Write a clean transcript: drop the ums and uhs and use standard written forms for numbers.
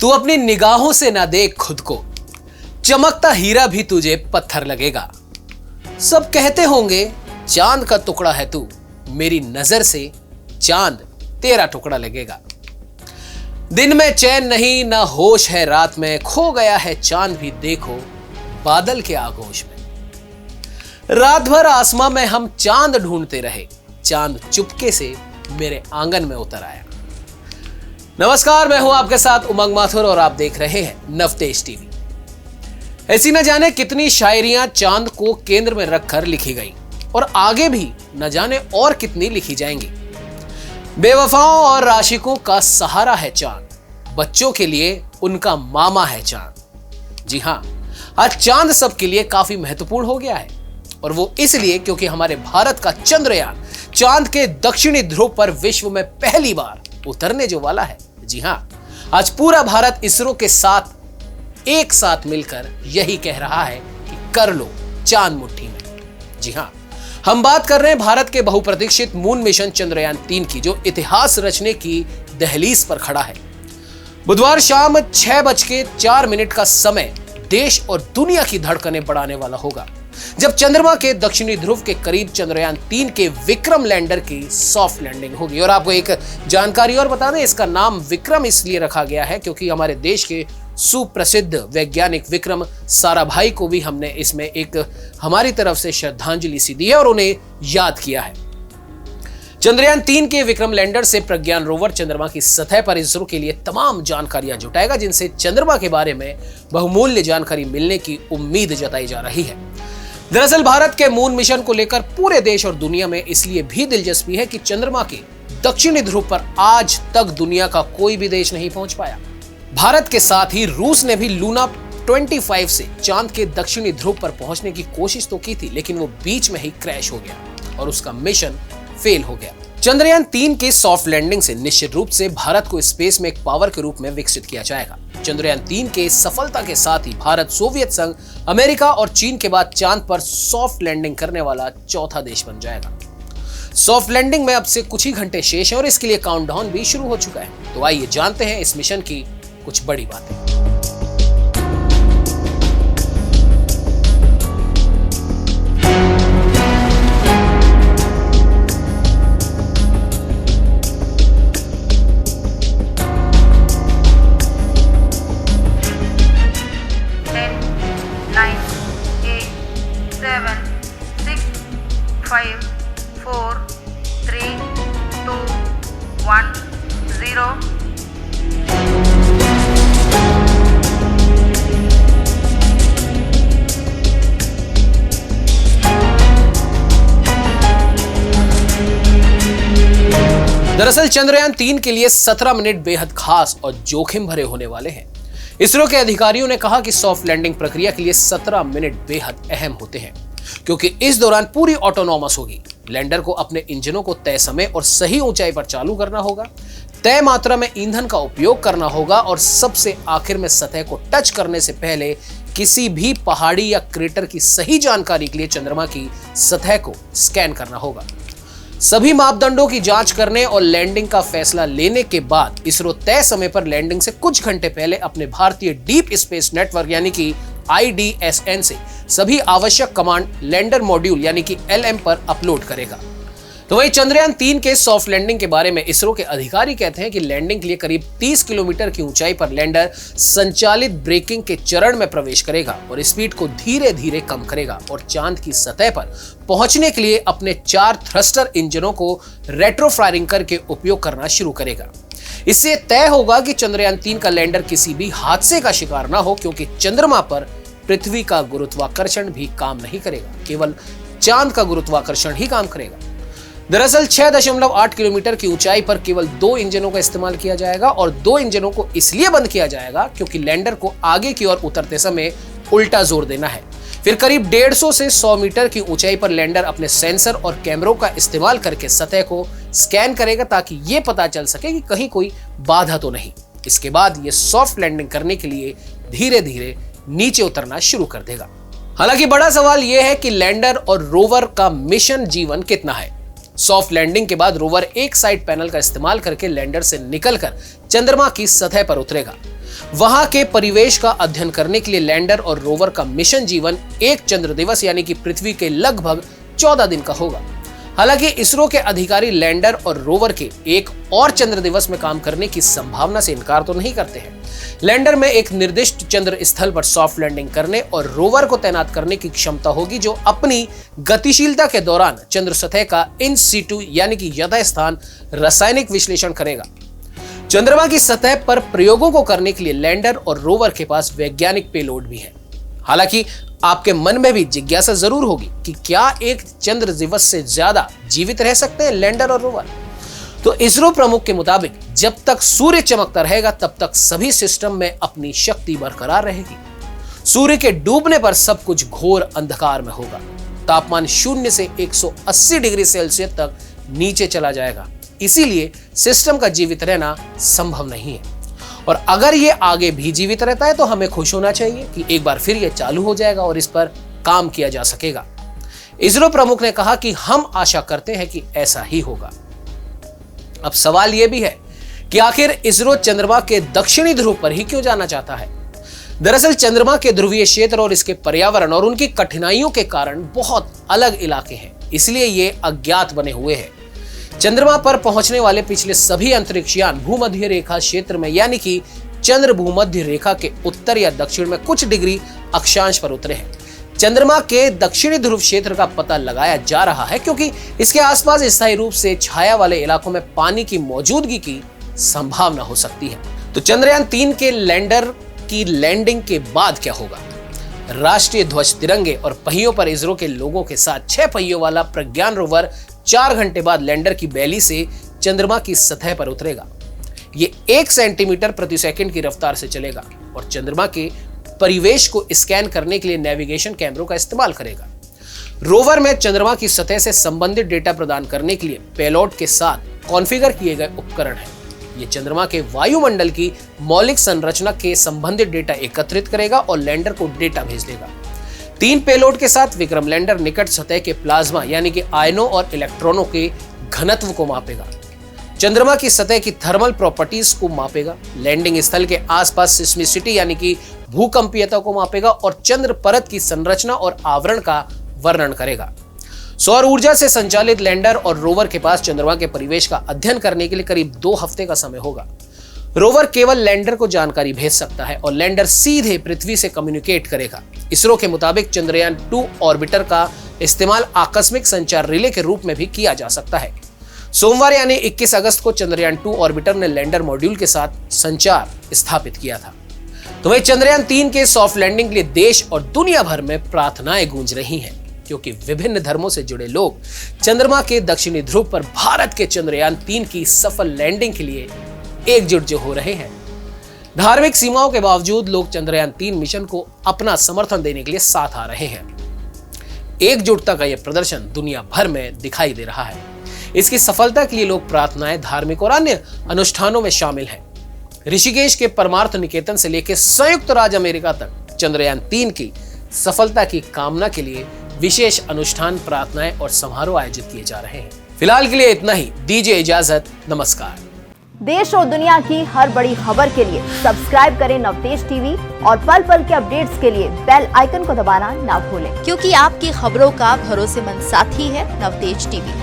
तू अपनी निगाहों से ना देख खुद को, चमकता हीरा भी तुझे पत्थर लगेगा। सब कहते होंगे चांद का टुकड़ा है तू, मेरी नजर से चांद तेरा टुकड़ा लगेगा। दिन में चैन नहीं ना होश है, रात में खो गया है चांद भी देखो बादल के आगोश में। रात भर आसमां में हम चांद ढूंढते रहे, चांद चुपके से मेरे आंगन में उतर आया। नमस्कार, मैं हूं आपके साथ उमंग माथुर और आप देख रहे हैं नवतेज टीवी। ऐसी न जाने कितनी शायरियां चांद को केंद्र में रखकर लिखी गई और आगे भी न जाने और कितनी लिखी जाएंगी। बेवफाओं और आशिकों का सहारा है चांद, बच्चों के लिए उनका मामा है चांद। जी हां, आज चांद सबके लिए काफी महत्वपूर्ण हो गया है और वो इसलिए क्योंकि हमारे भारत का चंद्रयान चांद के दक्षिणी ध्रुव पर विश्व में पहली बार उतरने जो वाला है। जी हां, आज पूरा भारत इसरो के साथ एक साथ मिलकर यही कह रहा है कि कर लो चांद मुट्ठी में। जी हां, हम बात कर रहे हैं भारत के बहुप्रतीक्षित मून मिशन चंद्रयान 3 की, जो इतिहास रचने की दहलीज पर खड़ा है। बुधवार शाम 6:04 का समय देश और दुनिया की धड़कनें बढ़ाने वाला होगा, जब चंद्रमा के दक्षिणी ध्रुव के करीब चंद्रयान 3 के विक्रम लैंडर की सॉफ्ट लैंडिंग होगी। और आपको एक जानकारी और बता दें, इसका नाम विक्रम इसलिए रखा गया है क्योंकि हमारे देश के सुप्रसिद्ध वैज्ञानिक विक्रम साराभाई को भी हमने इसमें एक हमारी तरफ से श्रद्धांजलि सी दी है और उन्हें याद किया है। चंद्रयान 3 के विक्रम लैंडर से प्रज्ञान रोवर चंद्रमा की सतह पर इसरो के लिए तमाम जानकारियां जुटाएगा, जिनसे चंद्रमा के बारे में बहुमूल्य जानकारी मिलने की उम्मीद जताई जा रही है। दरअसल भारत के मून मिशन को लेकर पूरे देश और दुनिया में इसलिए भी दिलचस्पी है कि चंद्रमा के दक्षिणी ध्रुव पर आज तक दुनिया का कोई भी देश नहीं पहुंच पाया। भारत के साथ ही रूस ने भी लूना 25 से चांद के दक्षिणी ध्रुव पर पहुंचने की कोशिश तो की थी, लेकिन वो बीच में ही क्रैश हो गया और उसका मिशन फेल हो गया। चंद्रयान 3 के सॉफ्ट लैंडिंग से निश्चित रूप से भारत को स्पेस में एक पावर के रूप में विकसित किया जाएगा। चंद्रयान 3 के सफलता के साथ ही भारत सोवियत संघ, अमेरिका और चीन के बाद चांद पर सॉफ्ट लैंडिंग करने वाला चौथा देश बन जाएगा। सॉफ्ट लैंडिंग में अब से कुछ ही घंटे शेष हैं और इसके लिए काउंटडाउन भी शुरू हो चुका है। तो आइए जानते हैं इस मिशन की कुछ बड़ी बातें। दरअसल चंद्रयान 3 के लिए 17 मिनट बेहद खास और जोखिम भरे होने वाले हैं। इसरो के अधिकारियों ने कहा कि सॉफ्ट लैंडिंग प्रक्रिया के लिए 17 मिनट बेहद अहम होते हैं, क्योंकि इस दौरान पूरी ऑटोनॉमस होगी। लैंडर को अपने इंजनों को तय समय और सही ऊंचाई पर चालू करना होगा, तय मात्रा में ईंधन का उपयोग करना होगा और सबसे आखिर में सतह को टच करने से पहले किसी भी पहाड़ी या क्रेटर की सही जानकारी के लिए चंद्रमा की सतह को स्कैन करना होगा। सभी मापदंडों की जांच करने और लैंडिंग का फैसला लेने के बाद इसरो तय समय पर लैंडिंग से कुछ घंटे पहले अपने भारतीय डीप स्पेस नेटवर्क यानी कि IDSN से सभी आवश्यक कमांड लैंडर मॉड्यूल यानी कि LM पर अपलोड करेगा। तो वही चंद्रयान 3 के सॉफ्ट लैंडिंग के बारे में इसरो के अधिकारी कहते हैं कि लैंडिंग के लिए करीब 30 किलोमीटर की ऊंचाई पर लैंडर संचालित ब्रेकिंग के चरण में प्रवेश करेगा और स्पीड को धीरे धीरे कम करेगा और चांद की सतह पर पहुंचने के लिए अपने 4 थ्रस्टर इंजनों को रेट्रो फायरिंग करके उपयोग करना शुरू करेगा। इससे तय होगा कि चंद्रयान 3 का लैंडर किसी भी हादसे का शिकार ना हो, क्योंकि चंद्रमा पर पृथ्वी का गुरुत्वाकर्षण भी काम नहीं करेगा, केवल चांद का गुरुत्वाकर्षण ही काम करेगा। दरअसल 6.8 किलोमीटर की ऊंचाई पर केवल 2 इंजनों का इस्तेमाल किया जाएगा और 2 इंजनों को इसलिए बंद किया जाएगा क्योंकि लैंडर को आगे की ओर उतरते समय उल्टा जोर देना है। फिर करीब 150 से 100 मीटर की ऊंचाई पर लैंडर अपने सेंसर और कैमरों का इस्तेमाल करके सतह को स्कैन करेगा ताकि ये पता चल सके कि कहीं कोई बाधा तो नहीं। इसके बाद ये सॉफ्ट लैंडिंग करने के लिए धीरे धीरे नीचे उतरना शुरू कर देगा। हालांकि बड़ा सवाल यह है कि लैंडर और रोवर का मिशन जीवन कितना है। सॉफ्ट लैंडिंग के बाद रोवर एक साइड पैनल का इस्तेमाल करके लैंडर से निकलकर चंद्रमा की सतह पर उतरेगा। वहां के परिवेश का अध्ययन करने के लिए लैंडर और रोवर का मिशन जीवन एक चंद्र दिवस यानी कि पृथ्वी के लगभग 14 दिन का होगा। हालांकि इसरो के अधिकारी लैंडर और रोवर के एक और चंद्र दिवस में काम करने की संभावना से इनकार तो नहीं करते हैं। लैंडर में एक निर्दिष्ट चंद्र स्थल पर सॉफ्ट लैंडिंग करने और रोवर को तैनात करने की क्षमता होगी, जो अपनी गतिशीलता के दौरान चंद्र सतह का इन सीटू यानी कि यथास्थान रासायनिक विश्लेषण करेगा। चंद्रमा की सतह पर प्रयोगों को करने के लिए लैंडर और रोवर के पास वैज्ञानिक पेलोड भी है। हालांकि आपके मन में भी जिज्ञासा जरूर होगी कि क्या एक चंद्र दिवस से ज्यादा जीवित रह सकते हैं लैंडर और रोवर। तो इसरो प्रमुख के मुताबिक जब तक सूर्य चमकता रहेगा तब तक सभी सिस्टम में अपनी शक्ति बरकरार रहेगी। सूर्य के डूबने पर सब कुछ घोर अंधकार में होगा। तापमान 0 से 180 डिग्री सेल्सियस तक नीचे चला जाएगा। इसीलिए सिस्टम का जीवित रहना संभव नहीं है। और अगर ये आगे भी जीवित रहता है तो हमें खुश होना चाहिए कि एक बार फिर ये चालू हो जाएगा और इस पर काम किया जा सकेगा। इसरो प्रमुख ने कहा कि हम आशा करते हैं कि ऐसा ही होगा। अब सवाल यह भी है कि आखिर इसरो चंद्रमा के दक्षिणी ध्रुव पर ही क्यों जाना चाहता है। दरअसल चंद्रमा के ध्रुवीय क्षेत्र और इसके पर्यावरण और उनकी कठिनाइयों के कारण बहुत अलग इलाके हैं, इसलिए ये अज्ञात बने हुए हैं। चंद्रमा पर पहुंचने वाले पिछले सभी अंतरिक्षयान भूमध्य रेखा क्षेत्र में यानी कि चंद्र भूमध्य रेखा के उत्तर या दक्षिण में कुछ डिग्री अक्षांश पर उतरे हैं। चंद्रमा के दक्षिणी ध्रुव क्षेत्र का पता लगाया जा रहा है क्योंकि इसके आसपास स्थायी रूप से छाया वाले इलाकों में पानी की मौजूदगी की संभावना हो सकती है। तो चंद्रयान 3 के लैंडर की लैंडिंग के बाद क्या होगा। राष्ट्रीय ध्वज तिरंगे और पहियों पर इसरो के लोगों के साथ 6 पहियों वाला प्रज्ञान रोवर 4 घंटे बाद लैंडर की बैली से चंद्रमा की सतह पर उतरेगा। ये 1 सेंटीमीटर प्रति सेकंड की रफ्तार से चलेगा और चंद्रमा के परिवेश को स्कैन करने के लिए नेविगेशन कैमरों का इस्तेमाल करेगा। रोवर में चंद्रमा की सतह से संबंधित डेटा प्रदान करने के लिए पेलोड के साथ कॉन्फ़िगर किए गए उपकरण हैं। ये चंद्रमा के वायुमंडल की मौलिक संरचना के संबंधित डेटा एकत्रित करेगा और लैंडर को डेटा भेज देगा। 3 पेलोड के साथ विक्रम लैंडर निकट सतह के प्लाज्मा यानी कि आयनों और इलेक्ट्रॉनों के घनत्व को मापेगा। चंद्रमा की सतह की थर्मल प्रॉपर्टीज को मापेगा। लैंडिंग स्थल के आसपास सिस्मिसिटी यानी कि भूकंपीयता को मापेगा और चंद्र परत की संरचना और आवरण का वर्णन करेगा। सौर ऊर्जा से संचालित लैंडर और रोवर के पास चंद्रमा के परिवेश का अध्ययन करने के लिए करीब 2 हफ्ते का समय होगा। रोवर केवल लैंडर को जानकारी भेज सकता है और लैंडर सीधे पृथ्वी से कम्युनिकेट करेगा। इसरो के मुताबिक चंद्रयान 2 ऑर्बिटर का इस्तेमाल आकस्मिक संचार रिले के रूप में भी किया जा सकता है। सोमवार यानी 21 अगस्त को चंद्रयान 2 ऑर्बिटर ने लैंडर मॉड्यूल के साथ संचार स्थापित किया था। तो वही चंद्रयान 3 के सॉफ्ट लैंडिंग के लिए देश और दुनिया भर में प्रार्थनाएं गूंज रही हैं, क्योंकि विभिन्न धर्मों से जुड़े लोग चंद्रमा के दक्षिणी ध्रुव पर भारत के चंद्रयान 3 की सफल लैंडिंग के लिए एकजुट जो हो रहे हैं। धार्मिक सीमाओं के बावजूद लोग चंद्रयान 3 मिशन को अपना समर्थन देने के लिए साथ आ रहे हैं। एकजुटता का यह प्रदर्शन दुनिया भर में दिखाई दे रहा है। इसकी सफलता के लिए लोग प्रार्थनाएं, धार्मिक और अन्य अनुष्ठानों में शामिल हैं। ऋषिकेश के परमार्थ निकेतन से लेकर संयुक्त राज्य अमेरिका तक चंद्रयान 3 की सफलता की कामना के लिए विशेष अनुष्ठान, प्रार्थनाएं और समारोह आयोजित किए जा रहे हैं। फिलहाल के लिए इतना ही। दीजिए इजाजत। नमस्कार। देश और दुनिया की हर बड़ी खबर के लिए सब्सक्राइब करें नवतेज टीवी और पल पल के अपडेट्स के लिए बेल आइकन को दबाना ना भूलें, क्योंकि आपकी खबरों का भरोसेमंद साथी है नवतेज टीवी।